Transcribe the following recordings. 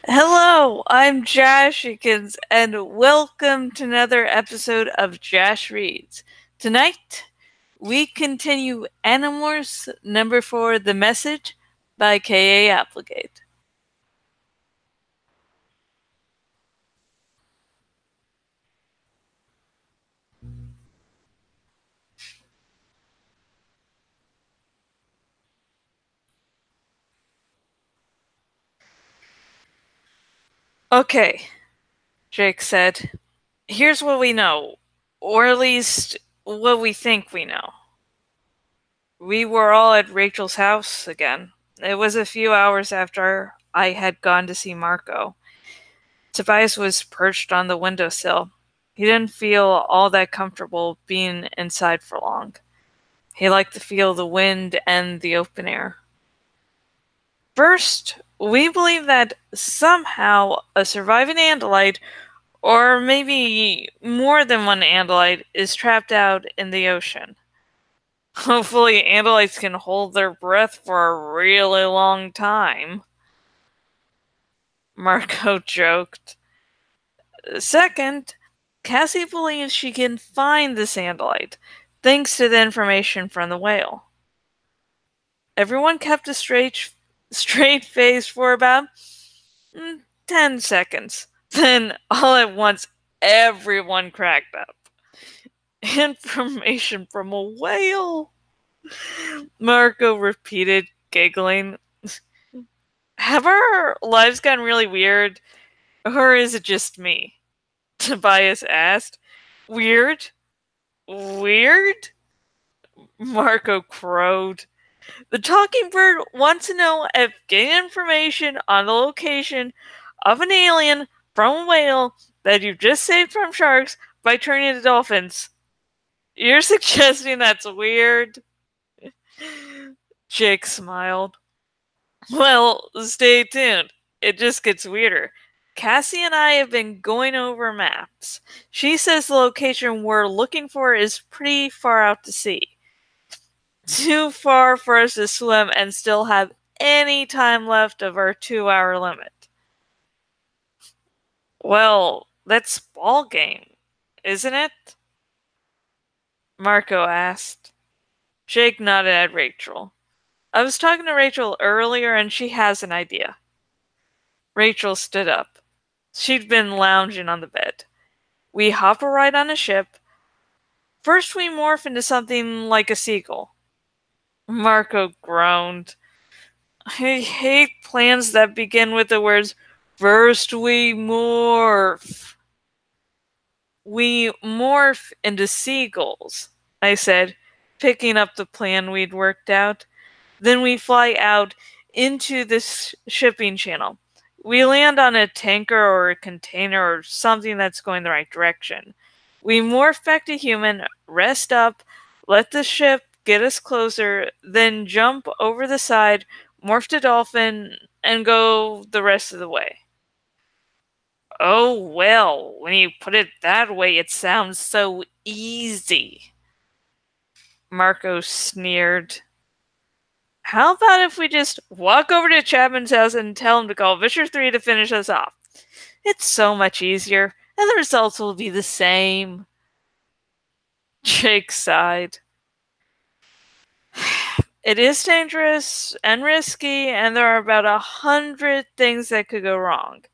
Hello, I'm Jashikins, and welcome to another episode of Jash Reads. Tonight, we continue Animorphs number 4, The Message by K.A. Applegate. Okay, Jake said. Here's what we know, or at least what we think we know. We were all at Rachel's house again. It was a few hours after I had gone to see Marco. Tobias was perched on the windowsill. He didn't feel all that comfortable being inside for long. He liked to feel the wind and the open air. First, we believe that somehow a surviving Andalite, or maybe more than one Andalite, is trapped out in the ocean. Hopefully, Andalites can hold their breath for a really long time, Marco joked. Second, Cassie believes she can find the Andalite, thanks to the information from the whale. Everyone kept a straight face for about 10 seconds. Then, all at once, everyone cracked up. Information from a whale? Marco repeated, giggling. Have our lives gotten really weird? Or is it just me? Tobias asked. Weird? Weird? Marco crowed. The talking bird wants to know if getting information on the location of an alien from a whale that you just saved from sharks by turning into dolphins. You're suggesting that's weird? Jake smiled. Well, stay tuned. It just gets weirder. Cassie and I have been going over maps. She says the location we're looking for is pretty far out to sea. Too far for us to swim and still have any time left of our 2-hour limit. Well, that's ball game, isn't it? Marco asked. Jake nodded at Rachel. I was talking to Rachel earlier and she has an idea. Rachel stood up. She'd been lounging on the bed. We hop a ride on a ship. First we morph into something like a seagull. Marco groaned. I hate plans that begin with the words, first we morph. We morph into seagulls, I said, picking up the plan we'd worked out. Then we fly out into this shipping channel. We land on a tanker or a container or something that's going the right direction. We morph back to human, rest up, let the ship get us closer, then jump over the side, morph to dolphin, and go the rest of the way. Oh, well, when you put it that way, it sounds so easy. Marco sneered. How about if we just walk over to Chapman's house and tell him to call Visher 3 to finish us off? It's so much easier, and the results will be the same. Jake sighed. It is dangerous and risky, and there are about 100 things that could go wrong.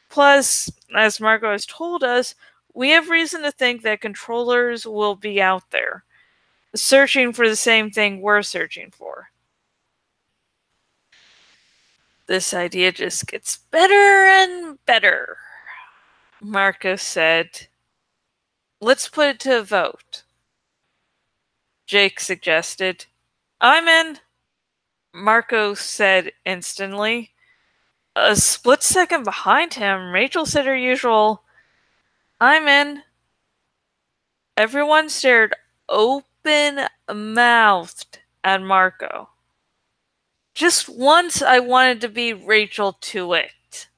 Plus, as Marco has told us, we have reason to think that controllers will be out there, searching for the same thing we're searching for. This idea just gets better and better, Marco said. Let's put it to a vote, Jake suggested. I'm in, Marco said instantly. A split second behind him, Rachel said her usual, I'm in. Everyone stared open-mouthed at Marco. Just once I wanted to be Rachel to it,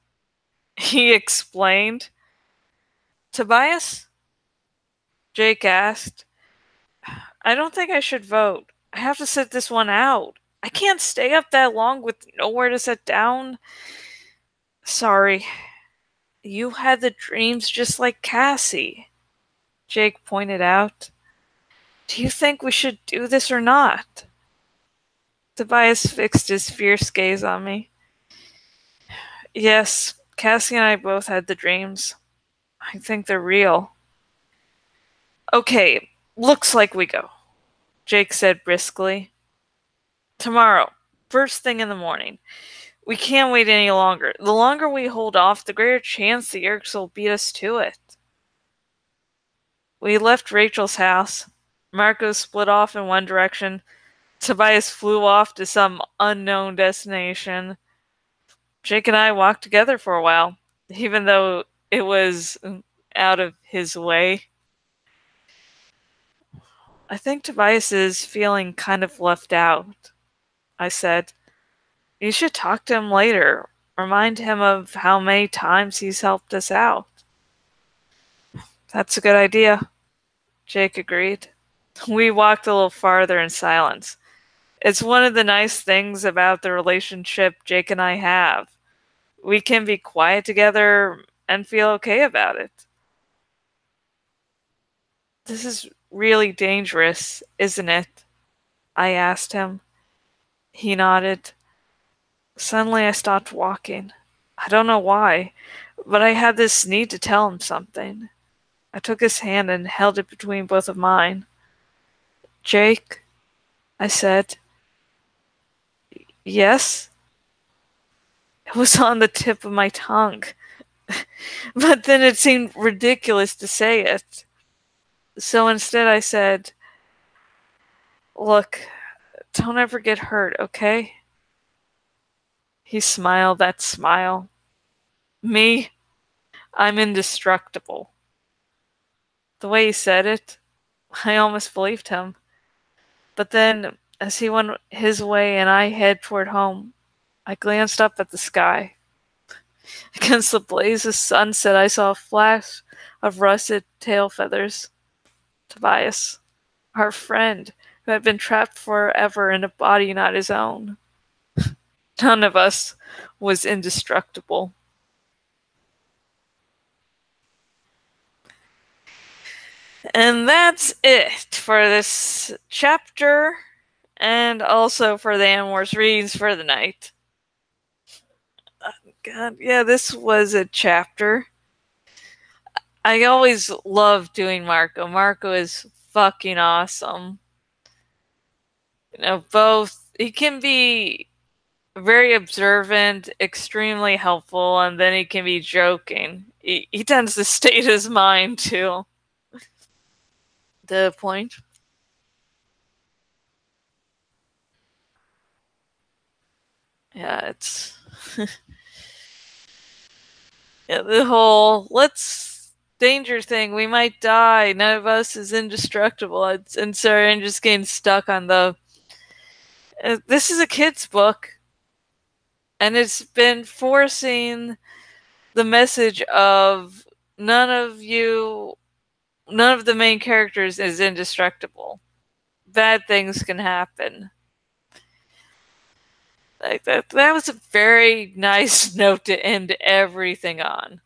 he explained. Tobias? Jake asked. I don't think I should vote. I have to sit this one out. I can't stay up that long with nowhere to sit down. Sorry. You had the dreams just like Cassie, Jake pointed out. Do you think we should do this or not? Tobias fixed his fierce gaze on me. Yes, Cassie and I both had the dreams. I think they're real. Okay, looks like we go, Jake said briskly. Tomorrow, first thing in the morning. We can't wait any longer. The longer we hold off, the greater chance the Yerks will beat us to it. We left Rachel's house. Marco split off in one direction. Tobias flew off to some unknown destination. Jake and I walked together for a while, even though it was out of his way. I think Tobias is feeling kind of left out, I said. You should talk to him later. Remind him of how many times he's helped us out. That's a good idea, Jake agreed. We walked a little farther in silence. It's one of the nice things about the relationship Jake and I have. We can be quiet together and feel okay about it. This is really dangerous, isn't it? I asked him. He nodded. Suddenly I stopped walking. I don't know why, but I had this need to tell him something. I took his hand and held it between both of mine. Jake, I said. Yes? It was on the tip of my tongue. But then it seemed ridiculous to say it. So instead I said, Look, don't ever get hurt, okay? He smiled that smile. Me? I'm indestructible. The way he said it, I almost believed him. But then, as he went his way and I head toward home, I glanced up at the sky. Against the blaze of sunset, I saw a flash of russet tail feathers. Tobias, our friend, who had been trapped forever in a body not his own. None of us was indestructible. And that's it for this chapter, and also for the Animorphs readings for the night. God, yeah, this was a chapter. I always love doing Marco. Marco is fucking awesome. Both, he can be very observant, extremely helpful, and then he can be joking. He tends to state his mind to the point. Yeah, it's yeah, the whole let's danger thing. We might die. None of us is indestructible. And sorry, I'm just getting stuck on the. This is a kid's book, and it's been forcing the message of none of the main characters is indestructible. Bad things can happen. Like that was a very nice note to end everything on.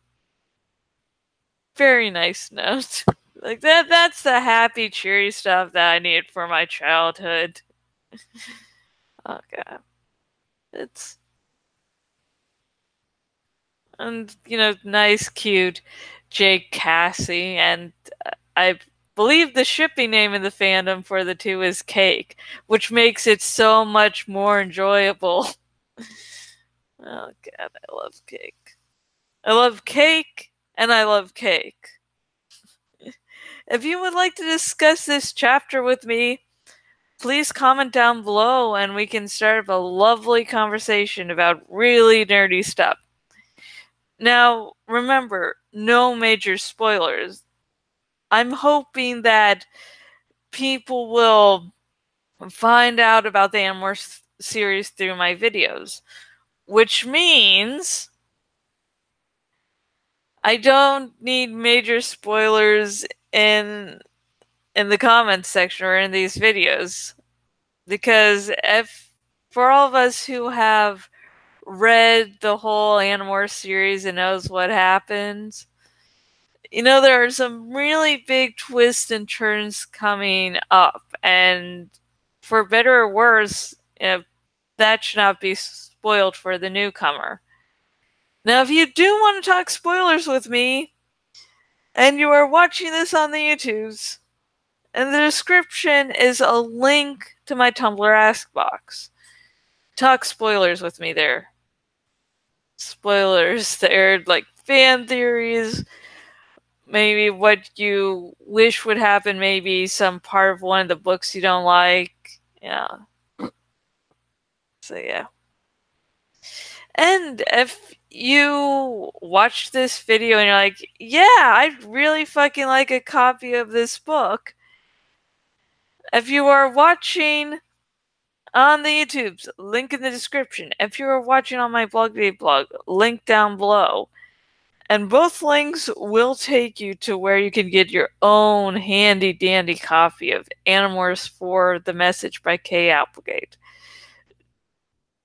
Very nice note. Like that's the happy, cheery stuff that I needed for my childhood. Oh god. It's and nice, cute Jake Cassie, and I believe the shipping name in the fandom for the two is Cake, which makes it so much more enjoyable. Oh god, I love Cake. I love Cake, and I love Cake. If you would like to discuss this chapter with me, please comment down below and we can start a lovely conversation about really nerdy stuff. Now, remember, no major spoilers. I'm hoping that people will find out about the Animorphs series through my videos, which means I don't need major spoilers in the comments section or in these videos, because if for all of us who have read the whole Animorphs series and knows what happens, there are some really big twists and turns coming up, and for better or worse, that should not be spoiled for the newcomer. Now, if you do want to talk spoilers with me, and you are watching this on the YouTubes, in the description is a link to my Tumblr Ask box. Talk spoilers with me there. Spoilers there, like fan theories, maybe what you wish would happen, maybe some part of one of the books you don't like. Yeah. So, yeah. And if you watch this video and you're like, yeah, I'd really fucking like a copy of this book. If you are watching on the YouTubes, link in the description. If you are watching on my blog, link down below. And both links will take you to where you can get your own handy dandy copy of Animorphs for the Message by Kay Applegate.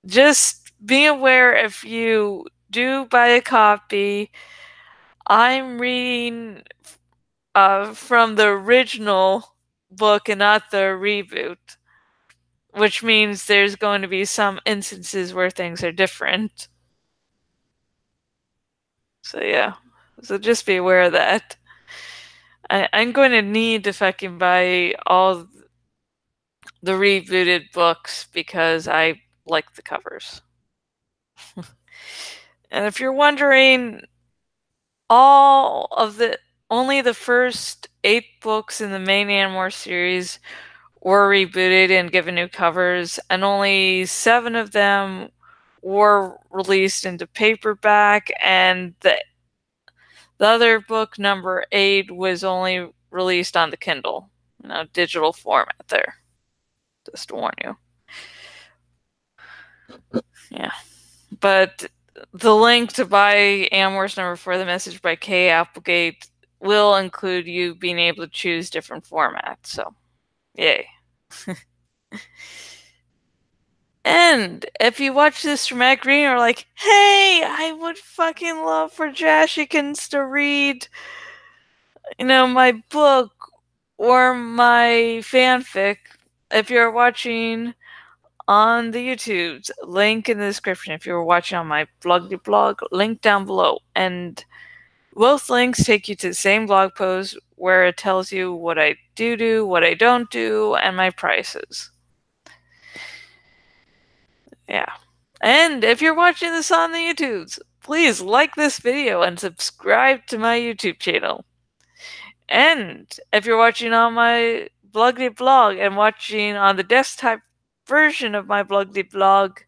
Just be aware, if you do buy a copy, I'm reading from the original book and not the reboot, which means there's going to be some instances where things are different. So yeah, so just be aware of that. I'm going to need to fucking buy all the rebooted books because I like the covers. And if you're wondering, only the first 8 books in the main Animorphs series were rebooted and given new covers, and only 7 of them were released into paperback, and the other book, number 8, was only released on the Kindle, digital format there. Just to warn you. Yeah. But the link to buy Animorphs number 4, The Message by Kay Applegate, will include you being able to choose different formats. So, yay. And if you watch this dramatic reading, or like, hey, I would fucking love for Jashikins to read, my book or my fanfic. If you're watching on the YouTubes, link in the description. If you're watching on my blog, link down below. And both links take you to the same blog post where it tells you what I do, what I don't do, and my prices. Yeah. And if you're watching this on the YouTubes, please like this video and subscribe to my YouTube channel. And if you're watching on my blog and watching on the desktop version of my blog,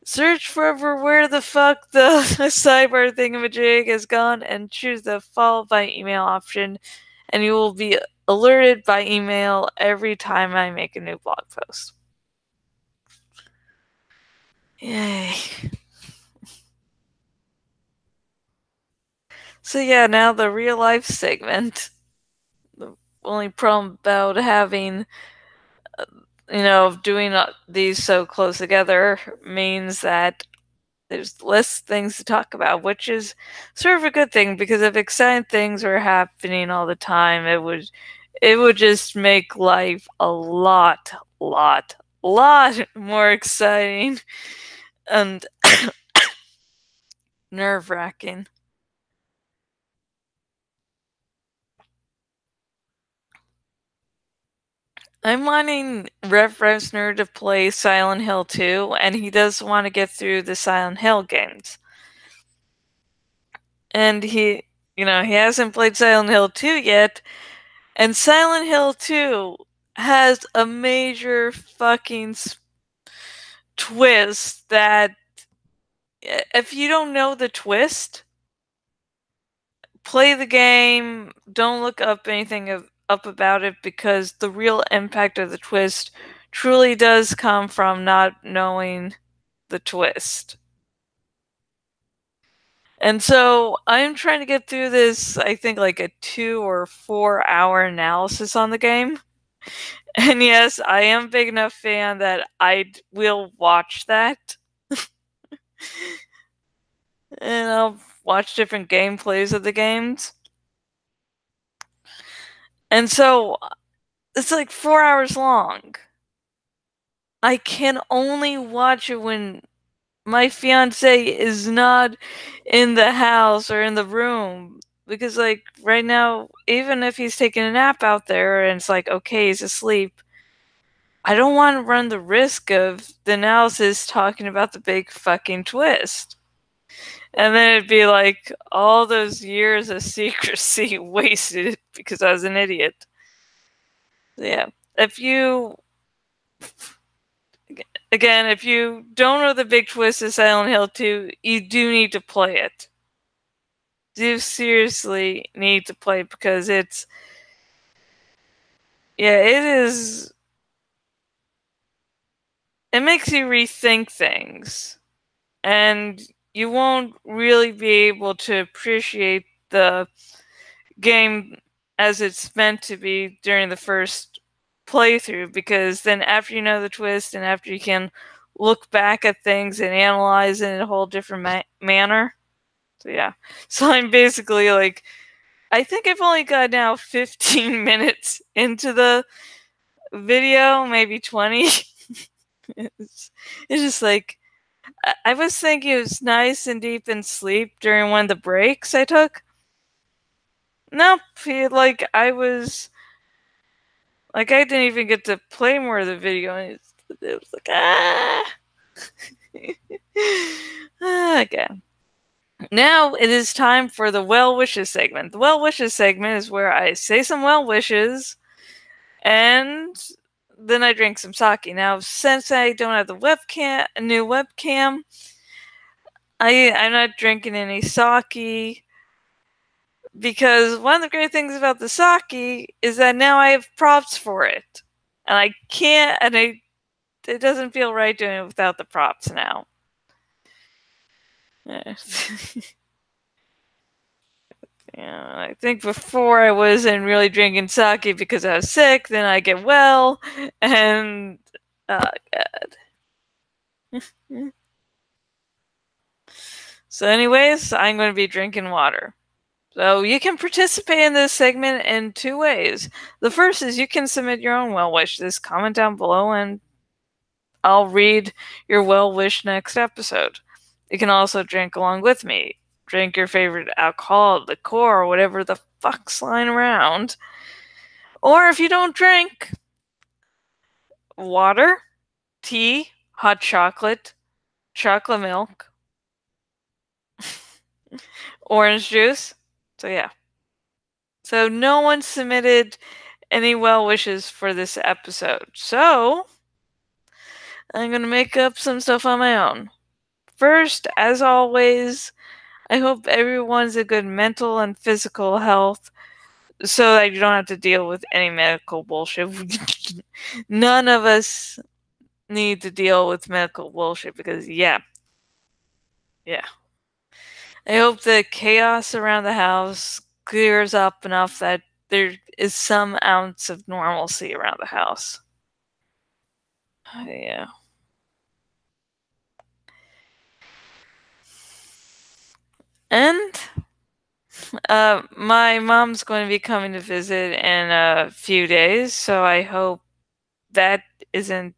search for where the fuck the cyber thingamajig has gone and choose the follow by email option, and you will be alerted by email every time I make a new blog post. Yay. So yeah, now the real life segment. The only problem about having, doing these so close together means that there's less things to talk about, which is sort of a good thing, because if exciting things were happening all the time, it would just make life a lot more exciting and nerve-wracking. I'm wanting Rev Resner to play Silent Hill 2, and he does want to get through the Silent Hill games. And he hasn't played Silent Hill 2 yet, and Silent Hill 2 has a major fucking twist that, if you don't know the twist, play the game, don't look up anything up about it, because the real impact of the twist truly does come from not knowing the twist. And so I'm trying to get through this, I think like a 2 or 4 hour analysis on the game. And yes, I am a big enough fan that I will watch that. And I'll watch different gameplays of the games. And so it's like 4 hours long. I can only watch it when my fiance is not in the house or in the room. Because, like, right now, even if he's taking a nap out there and it's like, okay, he's asleep, I don't want to run the risk of the analysis talking about the big fucking twist. And then it'd be like all those years of secrecy wasted because I was an idiot. Yeah. If you, again, if you don't know the big twist of Silent Hill 2, you do need to play it. Do seriously need to play it because it's, yeah, it is, it makes you rethink things. And you won't really be able to appreciate the game as it's meant to be during the first playthrough, because then after you know the twist and after you can look back at things and analyze it in a whole different manner. So yeah. So I'm basically like, I think I've only got now 15 minutes into the video, maybe 20. it's, it's just like, I was thinking it was nice and deep in sleep during one of the breaks I took. Nope, like I was, like I didn't even get to play more of the video, and it was like okay. Now it is time for the well wishes segment. The well wishes segment is where I say some well wishes, and then I drink some sake. Now, since I don't have the new webcam, I'm not drinking any sake. Because one of the great things about the sake is that now I have props for it. And I can't, and it doesn't feel right doing it without the props now. Yeah. Yeah, I think before I wasn't really drinking sake because I was sick, then I get well, and oh god. So anyways, I'm going to be drinking water. So you can participate in this segment in two ways. The first is you can submit your own well wish. Just comment down below and I'll read your well wish next episode. You can also drink along with me. Drink your favorite alcohol, liqueur, or whatever the fuck's lying around. Or if you don't drink, water, tea, hot chocolate, chocolate milk, orange juice. So yeah. So no one submitted any well wishes for this episode. So I'm going to make up some stuff on my own. First, as always, I hope everyone's in good mental and physical health so that you don't have to deal with any medical bullshit. None of us need to deal with medical bullshit because, yeah. I hope the chaos around the house clears up enough that there is some ounce of normalcy around the house. Yeah. And my mom's going to be coming to visit in a few days, so I hope that isn't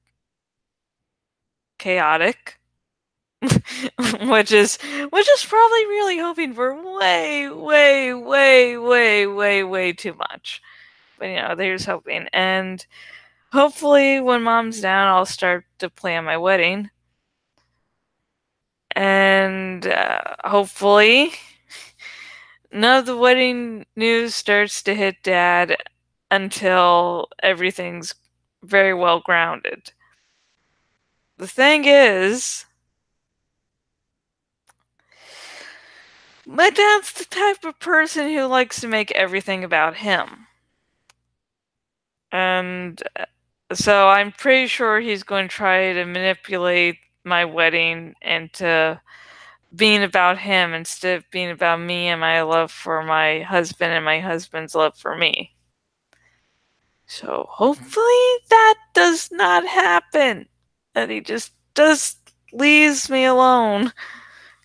chaotic. which is probably really hoping for way, way, way, way, way, way too much. But you know, there's hoping. And hopefully when mom's down, I'll start to plan my wedding. And hopefully none of the wedding news starts to hit dad until everything's very well grounded. The thing is, my dad's the type of person who likes to make everything about him. And so I'm pretty sure he's going to try to manipulate my wedding into being about him instead of being about me and my love for my husband and my husband's love for me. So hopefully that does not happen. That he just does leaves me alone.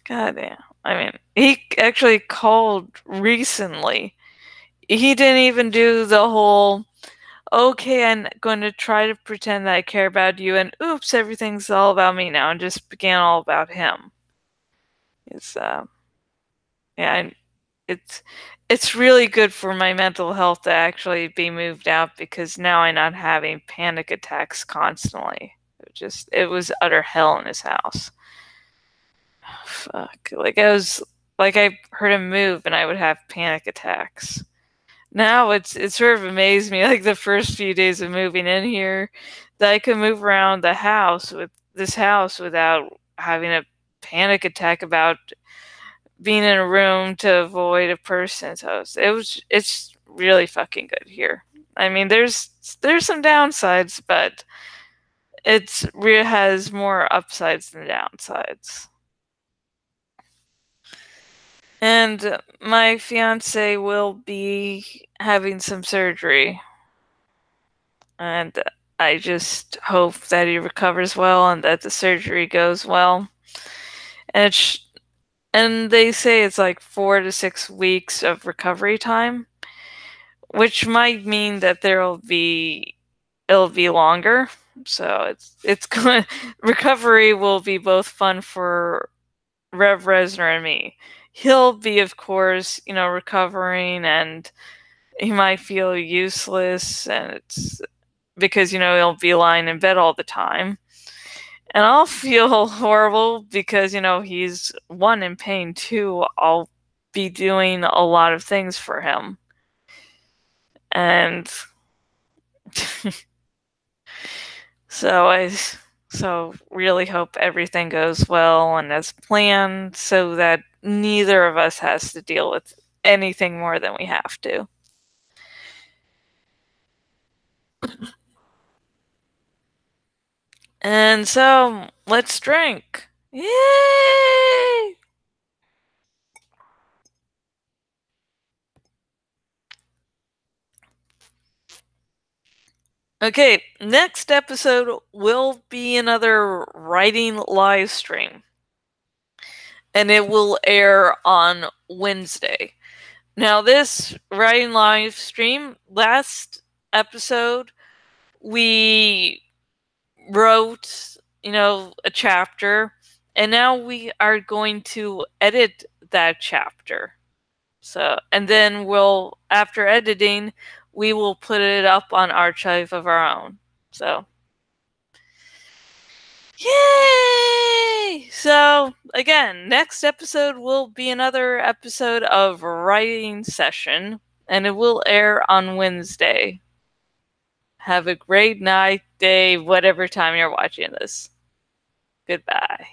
God damn. I mean, he actually called recently. He didn't even do the whole, okay, I'm going to try to pretend that I care about you, and oops, everything's all about me now, and just began all about him. It's, yeah, and it's, it's really good for my mental health to actually be moved out because now I'm not having panic attacks constantly. It was utter hell in his house. Fuck. I heard him move and I would have panic attacks. Now it sort of amazed me, like the first few days of moving in here, that I could move around the house with this house without having a panic attack about being in a room to avoid a person's house. It's really fucking good here. I mean, there's some downsides, but has more upsides than downsides. And my fiance will be having some surgery. And I just hope that he recovers well and that the surgery goes well. And and they say it's like 4 to 6 weeks of recovery time, which might mean that it'll be longer. So it's going recovery will be both fun for Rev Resner and me. He'll be, of course, recovering, and he might feel useless, and it's because he'll be lying in bed all the time. And I'll feel horrible because he's one in pain, two, I'll be doing a lot of things for him. And so really hope everything goes well and as planned so that neither of us has to deal with anything more than we have to. And so, let's drink. Yay! Okay, next episode will be another writing live stream. And it will air on Wednesday. Now, this writing live stream, last episode, we wrote, a chapter, and now we are going to edit that chapter. So, and then after editing, we will put it up on Archive of our own. So, yay! So, again, next episode will be another episode of Writing Session, and it will air on Wednesday. Have a great night, day, whatever time you're watching this. Goodbye.